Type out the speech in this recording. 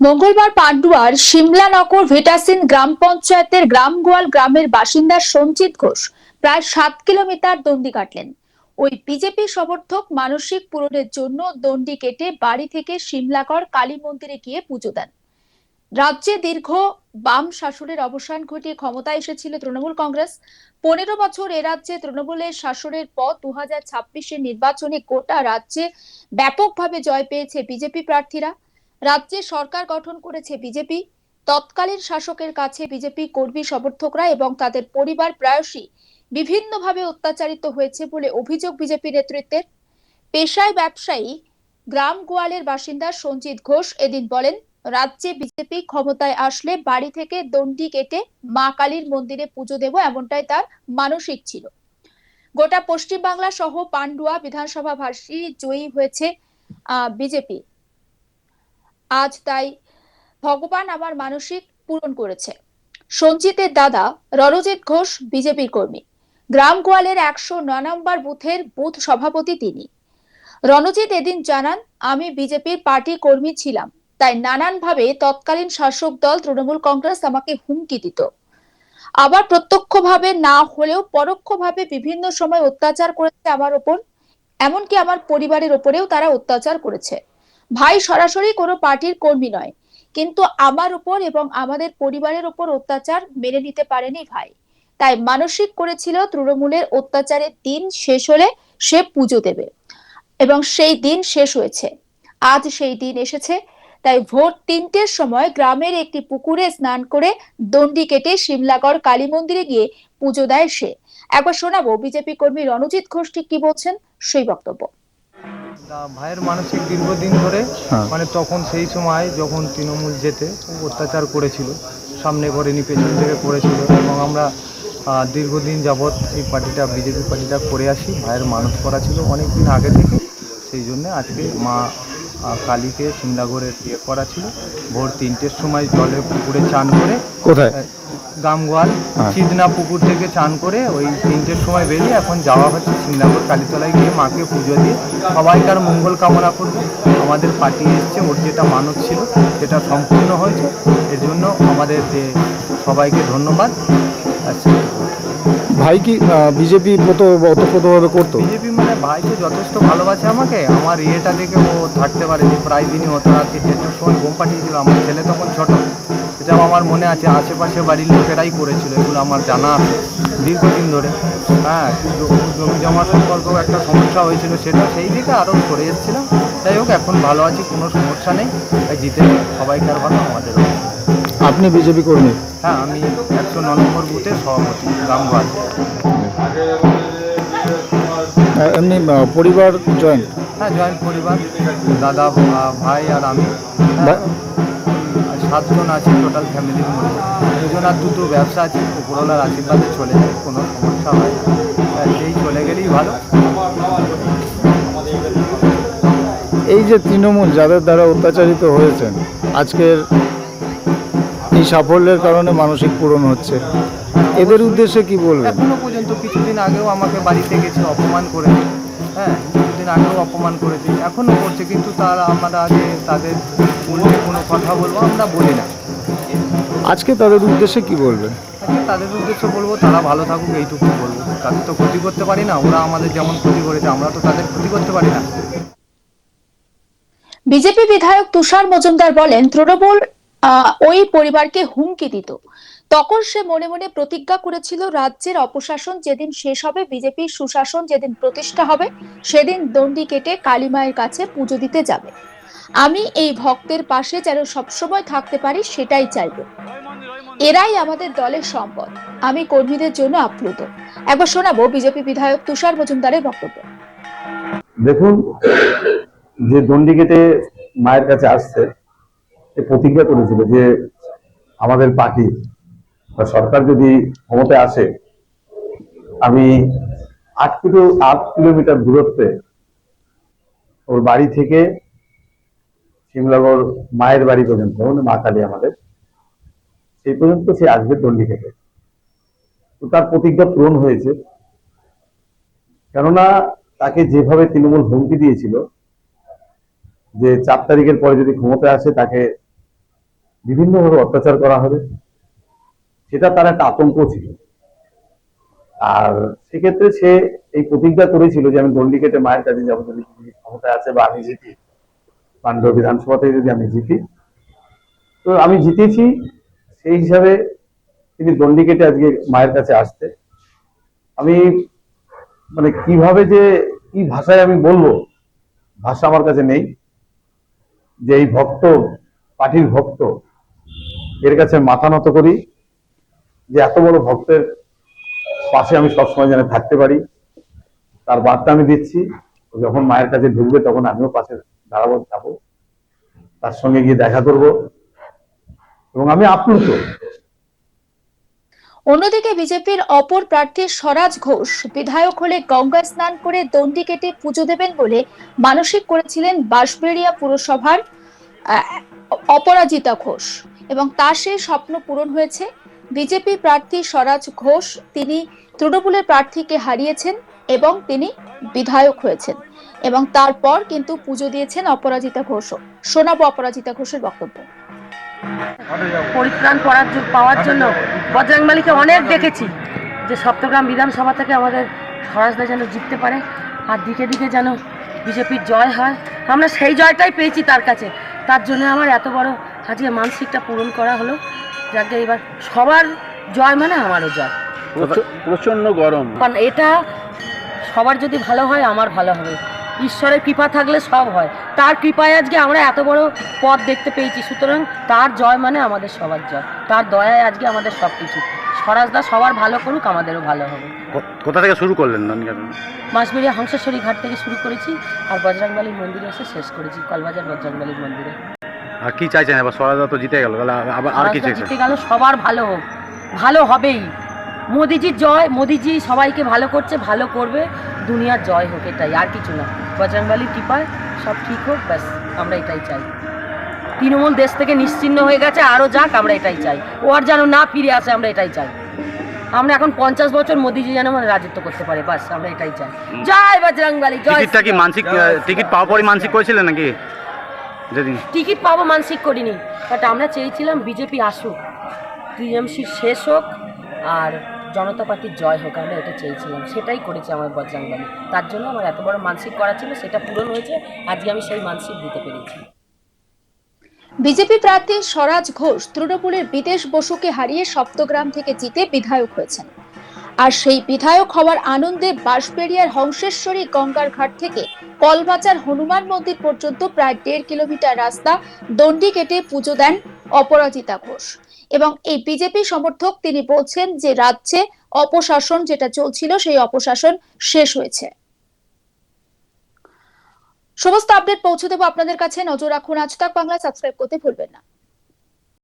মঙ্গলবার পান্ডুয়ার সিমলানগর ভেটাসিন গ্রাম পঞ্চায়েতের গ্রামগোয়াল গ্রামের বাসিন্দা সঞ্জিত ঘোষ প্রায় 7 কিলোমিটার দণ্ডি কাটলেন। ওই বিজেপি সমর্থক মানসিক পূরণের জন্য দণ্ডি কেটে বাড়ি থেকে সিমলাগড় কালী মন্দিরে গিয়ে পুজো দেন। রাজ্যে দীর্ঘ বাম শাসনের অবসান ঘটিয়ে ক্ষমতায় এসেছিল তৃণমূল কংগ্রেস। 15 বছর এ রাজ্যে তৃণমূলের শাসনের পর 2026-এর নির্বাচনে গোটা রাজ্যে ব্যাপকভাবে জয় পেয়েছে বিজেপি প্রার্থীরা। রাজ্যে সরকার গঠন করেছে বিজেপি। তৎকালীন শাসকের কাছে বিজেপি কর্মী সমর্থকরা এবং তাদের পরিবার প্রায়শই বিভিন্নভাবে অত্যাচারিত হয়েছে বলে অভিযোগ বিজেপি নেতৃত্বের। পেশায় ব্যবসায়ী গ্রাম গোয়ালের বাসিন্দা সঞ্জিত ঘোষ এদিন বলেন, রাজ্যে বিজেপি ক্ষমতায় আসলে বাড়ি থেকে দণ্ডি কেটে মা কালীর মন্দিরে পুজো দেব, এমনটাই তার মানসিক ছিল। গোটা পশ্চিমবাংলা সহ পান্ডুয়া বিধানসভা ভার্সি জয়ী হয়েছে বিজেপি। আজ তাই ভগবান আমার মানসিক পূরণ করেছে। সঞ্জিতের দাদা রণজিৎ ঘোষ বিজেপির কর্মী। গ্রাম গোয়ালের 109 নম্বর বুথের বুথ সভাপতি তিনি। রণজিৎ এদিন জানান, আমি বিজেপির পার্টি কর্মী ছিলাম, তাই নানানভাবে তৎকালীন শাসক দল তৃণমূল কংগ্রেস আমাকে হুমকি দিত। আবার প্রত্যক্ষভাবে না হলেও পরোক্ষভাবে বিভিন্ন সময় অত্যাচার করেছে আমার ওপর, এমনকি আমার পরিবারের ওপরেও তারা অত্যাচার করেছে। ভাই সরাসরি কোনো পার্টির কর্মী নয়, কিন্তু আমার উপর এবং আমাদের পরিবারের উপর অত্যাচার মেনে নিতে পারেনি ভাই। তাই মানসিক করেছিল তৃণমূলের অত্যাচারের দিন শেষ হলে সে পুজো দেবে, এবং সেই দিন শেষ হয়েছে। আজ সেই দিন এসেছে। তাই ভোর 3টের সময় গ্রামের একটি পুকুরে স্নান করে দণ্ডি কেটে সিমলাগড় কালী মন্দিরে গিয়ে পুজো দেয় সে। একবার শোনাবো বিজেপি কর্মী রণজিৎ ঘোষ ঠিক কি বলছেন সেই বক্তব্য। ভাইয়ের মানসিক দীর্ঘদিন ধরে মানে তখন সেই সময় যখন তৃণমূল যেতে অত্যাচার করেছিল, সামনে করেনি পেছন থেকে করেছিল, এবং আমরা দীর্ঘদিন যাবৎ এই পার্টিটা বিজেপি পার্টিটা করে আসি। ভাইয়ের মানত করা ছিল অনেক দিন আগে থেকে, সেই জন্য আজকে মা কালীকে সিমলাগড়ে ইয়ে করা ছিল। ভোর 3টের সময় জলে পুকুরে চান করে, কোথায় গামগোয়াল চিদনা পুকুর থেকে চান করে ওই 3টের সময় বেরিয়ে এখন যাওয়া হচ্ছে সিমলাগড় কালীতলায় গিয়ে মাকে পুজো দিয়ে সবাইকার মঙ্গল কামনা করব। আমাদের পার্টি এসছে, ওর যেটা মানত ছিল সেটা সম্পূর্ণ হয়েছে, এর জন্য আমাদের সবাইকে ধন্যবাদ। আচ্ছা, ভাই কি বিজেপি ওতপ্রোতভাবে করতো? বিজেপি মানে ভাইকে যথেষ্ট ভালোবাসে আমাকে। আমার ইয়েটা দেখে ও থাকতে পারেনি, প্রায় দিনই হতো রাত্রি 1টার সময় ঘুম পাঠিয়েছিল। আমার ছেলে তখন ছোট, এটা আমার মনে আছে। আশেপাশে বাড়ির লোকেরাই করেছিল, এগুলো আমার জানা আছে দীর্ঘদিন ধরে। হ্যাঁ, জমি জমা সম্পর্ক একটা সমস্যা হয়েছিল, সেটা সেই দিকে আরও করে এসেছিলাম। যাই হোক, এখন ভালো আছি, কোনো সমস্যা নেই। তাই জিতে সবাইকার ভালো, আমাদের। আপনি বিজেপি কর্মী? হ্যাঁ, আমি 109 নম্বর বুথের সভাপতি গ্রামগোয়াল। এমনি পরিবার জয়েন্ট? হ্যাঁ, জয়েন্ট পরিবার, দাদা ভাই আর আমি 7 জন আছি টোটাল ফ্যামিলির মধ্যে। 2জন আর 2টো ব্যবসা আছে, উপরওয়ালার আশীর্বাদে চলে যায়, কোনো সমস্যা হয় না। সেই চলে গেলেই ভালো। এই যে তৃণমূল যাদের দ্বারা অত্যাচারিত হয়েছেন, আজকের এই সাফল্যের কারণে মানসিক পূরণ হচ্ছে, এদের উদ্দেশ্যে কি বলবেন? এখনো পর্যন্ত কিছুদিন আগেও আমাকে বাড়িতে গেছে, অপমান করেছে। হ্যাঁ, কিছুদিন আগেও অপমান করেছে, এখনও করছে, কিন্তু আমরা আগে তাদের উল্টে কোনো কথা বলবো আমরা বলি না। আজকে তাদের উদ্দেশ্যে কি বলবেন? আজকে তাদের উদ্দেশ্যে বলবো তারা ভালো থাকুক, এইটুকু বলবো। তাদের তো ক্ষতি করতে পারি না, ওরা আমাদের যেমন ক্ষতি করেছে আমরা তো তাদের ক্ষতি করতে পারি না। বিজেপি বিধায়ক তুষার মজুমদার বলেন, তৃণমূল ওই পরিবারকে হুমকি দিত। তখন সে মনে মনে প্রতিজ্ঞা করেছিল, রাজ্যের অপশাসন যেদিন শেষ হবে, বিজেপির সুশাসন যেদিন প্রতিষ্ঠা হবে, সেদিন দণ্ডি কেটে কালী মায়ের কাছে পুজো দিতে যাবে। আমি এই ভক্তের পাশে যেন সবসময় থাকতে পারি, সেটাই চাইব। এরাই আমাদের দলের সম্পদ। আমি কর্মীদের জন্য আপ্লুত। একবার শোনাবো বিজেপি বিধায়ক তুষার মজুমদারের বক্তব্য। দেখুন, যে দণ্ডি কেটে মায়ের কাছে আসছে, প্রতিজ্ঞা করেছিল যে আমাদের পার্টি বা সরকার যদি ক্ষমতায় আসে, আমি 8 কিলোমিটার দূরত্বে ওর বাড়ি থেকে সিমলাগড় মায়ের বাড়ি পর্যন্ত, মা কালী আমাদের, সেই পর্যন্ত সে আসবে দণ্ডি কেটে। তো তার প্রতিজ্ঞা পূরণ হয়েছে। কেননা তাকে যেভাবে তৃণমূল হুমকি দিয়েছিল যে 4 তারিখের পরে যদি ক্ষমতায় আসে তাকে বিভিন্নভাবে অত্যাচার করা হবে, সেটা তার একটা আতঙ্ক ছিল। আর সেক্ষেত্রে সে এই প্রতিজ্ঞা করেছিল যে আমি গন্ডি কেটে মায়ের কাছে যাবো, যদি ক্ষমতায় আছে বা আমি জিতি, পান্ডব বিধানসভা থেকে যদি আমি জিতি। তো আমি জিতেছি, সেই হিসাবে তিনি দণ্ডি কেটে আজকে মায়ের কাছে আসতে, আমি মানে কিভাবে যে কি ভাষায় আমি বলবো, ভাষা আমার কাছে নেই। যে এই ভক্ত, পার্টির ভক্ত, এর কাছে মাথা নত করি যে এত বড় ভক্তের পাশে আমি সবসময় যেন থাকতে পারি, তার বার্তা আমি দিচ্ছি। যখন মায়ের কাছে ঢুকবে তখন আমিও পাশে দাঁড়াবো, যাবো, তার সঙ্গে গিয়ে দেখা করব, এবং আমি আপ্লুত। অন্যদিকে বিজেপির অপর প্রার্থী স্বরাজ ঘোষ বিধায়ক হলে গঙ্গা স্নান করে দণ্ডি কেটে পুজো দেবেন বলে মানসিক করেছিলেন বাঁশবেড়িয়া পুরসভার অপরাজিতা ঘোষ, এবং তার সেই স্বপ্ন পূরণ হয়েছে। বিজেপি প্রার্থী স্বরাজ ঘোষ তিনি তৃণমূলের প্রার্থীকে হারিয়েছেন এবং তিনি বিধায়ক হয়েছেন, এবং তারপর কিন্তু পুজো দিয়েছেন অপরাজিতা ঘোষও। শোনাবো অপরাজিতা ঘোষের বক্তব্য। পরিত্রাণ পাওয়ার জন্য বজরংবলীকে অনেক দেখেছি যে সপ্তগ্রাম বিধানসভা থেকে আমাদের স্বরাজদা যেন জিততে পারে, আর দিকে দিকে যেন বিজেপির জয় হয়। আমরা সেই জয়টাই পেয়েছি তার কাছে, তার জন্য আমার এত বড় আজকে মানসিকটা পূরণ করা হলো। যাকে এবার সবার জয় মানে আমারও জয়। প্রচন্ড গরম, কারণ এটা সবার যদি ভালো হয় আমার ভালো হবে, ঈশ্বরের কৃপা থাকলে সব হয়। তার কৃপায় আজকে আমরা এত বড় পথ দেখতে পেয়েছি, সুতরাং তার জয় মানে আমাদের সবার জয়, তার দয়ায় আজকে আমাদের সব কিছু। স্বরাজদা সবার ভালো করুক, আমাদেরও ভালো হবে। কোথা থেকে শুরু করলেন? বাঁশবেড়িয়া হংসেশ্বরী ঘাট থেকে শুরু করেছি, আর বজরংবলীর মন্দিরে এসে শেষ করেছি কলবাজার বজরংবলীর মন্দিরে। আর কি চাইছেন এবার? স্বরাজদা তো জিতে গেল, তাহলে আবার আর কি স্বরাজদা চাইছেন? জিতে গেল, সবার ভালো হোক, ভালো হবেই। মোদিজির জয়, মোদিজি সবাইকে ভালো করছে, ভালো করবে, দুনিয়ার জয় হোক, এটাই, আর কিছু না। বজরংবলীর কৃপায় সব ঠিক হোক, ব্যাস আমরা এটাই চাই। তৃণমূল দেশ থেকে নিশ্চিহ্ন হয়ে গেছে, আরও যাক, আমরা এটাই চাই। ও আর যেন না ফিরে আসে, আমরা এটাই চাই। আমরা এখন 50 বছর মোদিজি যেন মানে রাজত্ব করতে পারে, বাস আমরা এটাই চাই। জয় বজরংবলী, জয়। টিকিটটা কি মানসিক, টিকিট পাওয়ার পরই মানসিক করেছিলেন নাকি? যেদিন টিকিট পাবো মানসিক করিনি, বাট আমরা চেয়েছিলাম বিজেপি আসুক, টিএমসি শেষ হোক, আর জনতা পার্টির জয় হোক, আমরা এটা চেয়েছিলাম, সেটাই করেছে আমার বজরংবলী। তার জন্য আমার এত বড় মানসিক করা ছিল, সেটা পূরণ হয়েছে, আজকে আমি সেই মানসিক দিতে পেরেছি। বিজেপি প্রার্থী স্বরাজ ঘোষ তৃণমূলের বিদেশ বসুকে হারিয়ে সপ্তগ্রাম থেকে জিতে বিধায়ক হয়েছেন, আর সেই বিধায়ক হওয়ার আনন্দে বাঁশবেড়িয়ার হংসেশ্বরী গঙ্গার ঘাট থেকে কলবাজার হনুমান মন্দির পর্যন্ত প্রায় 1.5 কিলোমিটার রাস্তা দণ্ডি কেটে পুজো দেন অপরাজিতা ঘোষ। এবং এই বিজেপি সমর্থক তিনি বলছেন যে রাজ্যে অপশাসন যেটা চলছিল সেই অপশাসন শেষ হয়েছে। সমস্ত আপডেট পৌঁছে দেবো আপনাদের কাছে, নজর রাখুন আজ তাক বাংলা, সাবস্ক্রাইব করতে ভুলবেন না।